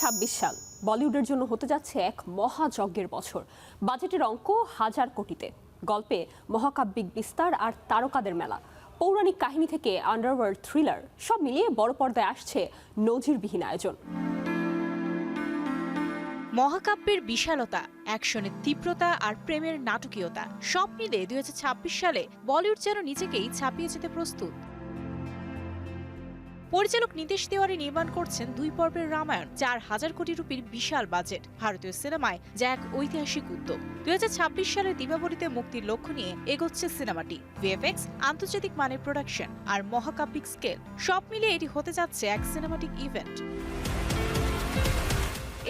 সাল বলিউডের জন্য হতে যাচ্ছে এক মহাযজ্ঞের বছর। বাজেটের অঙ্ক 1000 কোটিতে, গল্পে মহাকাব্যিক বিস্তার আর তারকাদের মেলা। পৌরাণিক কাহিনী থেকে আন্ডারওয়ার্ল্ড থ্রিলার, সব মিলিয়ে বড় পর্দায় আসছে নজিরবিহীন আয়োজন। মহাকাব্যের বিশালতা, অ্যাকশনের তীব্রতা আর প্রেমের নাটকীয়তা সব মিলে 2026 সালে বলিউড যেন নিজেকেই ছাপিয়ে যেতে প্রস্তুত। পরিচালক নীতিশ তিওয়ারি নির্মাণ করছেন 2 পর্বের রামায়ণ, 4000 কোটি রুপির বিশাল বাজেট ভারতীয় সিনেমায়, যা এক ঐতিহাসিক উদ্যোগ। 2026 সালের দীপাবলিতে মুক্তির লক্ষ্য নিয়ে এগোচ্ছে সিনেমাটি। ভিএফএক্স, আন্তর্জাতিক মানের প্রোডাকশন আর মহাকাব্যিক স্কেল সব মিলিয়ে এটি হতে যাচ্ছে এক সিনেমাটিক ইভেন্ট।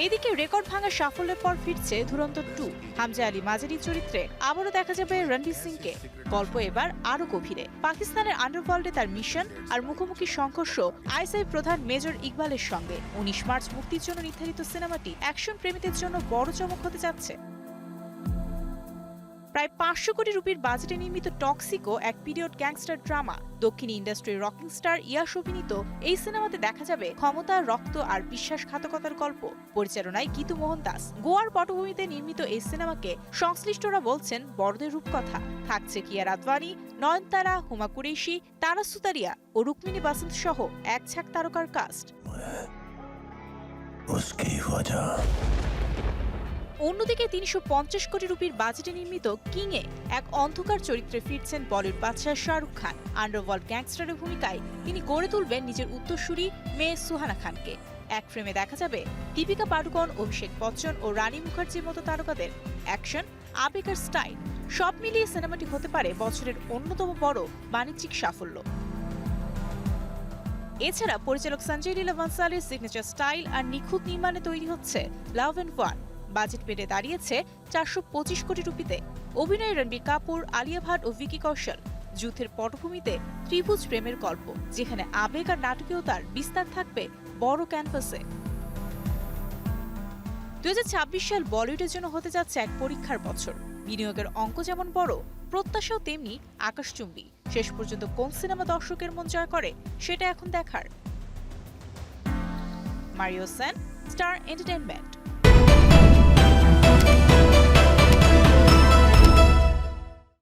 এদিকে রেকর্ড ভাঙা সাফল্যের পর ফিরছে ধুরন্ধর 2। হামজা আলী মাজারি চরিত্রে আবারও দেখা যাবে রণবীর সিংকে। গল্প এবার আরও গভীরে। পাকিস্তানের আন্ডারওয়ার্ল্ডে তার মিশন আর মুখোমুখি সংঘর্ষ আইএসআই প্রধান মেজর ইকবালের সঙ্গে। 19 মার্চ মুক্তির জন্য নির্ধারিত সিনেমাটি অ্যাকশন প্রেমীদের জন্য বড় চমক হতে যাচ্ছে। প্রায় 500 কোটি রুপির বাজেটে নির্মিত টক্সিকো এক পিরিয়ড গ্যাংস্টার ড্রামা। দক্ষিণী ইন্ডাস্ট্রির রকিং স্টার ইয়াশ অভিনীত এই সিনেমাতে দেখা যাবে ক্ষমতা, রক্ত আর বিশ্বাসঘাতকতার গল্প। পরিচালনায় গীতু মোহন দাস। গোয়ার পটভূমিতে নির্মিত এই সিনেমাকে সংশ্লিষ্টরা বলছেন বড়দের রূপকথা। থাকছে কিয়ারা আদভানি, নয়নতারা, হুমা কুরেশি, তারা সুতারিয়া ও রুক্মিণী বাসন্ত সহ এক ঝাঁক তারকার কাস্ট। অন্যদিকে 350 কোটি রুপির বাজেটে নির্মিত কিংয়ে এক অন্ধকার চরিত্রে ফিরছেন বলিউড বাদশাহ শাহরুখ খান। আন্ডারওয়ার্ল্ড গ্যাংস্টারের ভূমিকায় তিনি গড়ে তুলবেন নিজের উত্তরসূরি মেয়ে সুহানা খানকে। এক ফ্রেমে দেখা যাবে দীপিকা পাডুকোন, অভিষেক বচ্চন ও রানী মুখার্জির মতো তারকাদের। অ্যাকশন, আবেগ আর স্টাইল সব মিলিয়ে সিনেমাটি হতে পারে বছরের অন্যতম বড় বাণিজ্যিক সাফল্য। এছাড়া পরিচালক সঞ্জয় লীলা বানসালের সিগনেচার স্টাইল আর নিখুঁত নির্মাণে তৈরি হচ্ছে লাভ অ্যান্ড ওয়ার। বাজেট বেড়ে দাঁড়িয়েছে 425 কোটি রুপিতে। অভিনয়ে রণবীর কাপুর, আলিয়া ভাট ও ভিকি কৌশল। যুদ্ধের পটভূমিতে ত্রিভুজ প্রেমের গল্প, যেখানে আবেগ আর নাটকীয়তার বিস্তার থাকবে বড় ক্যানভাসে। 2026 সাল বলিউডের জন্য হতে যাচ্ছে এক পরীক্ষার বছর। বিনিয়োগের অঙ্ক যেমন বড়, প্রত্যাশাও তেমনি আকাশচুম্বী। শেষ পর্যন্ত কোন সিনেমা দর্শকের মন জয় করে সেটা এখন দেখার। Mario Sen, star entertainment.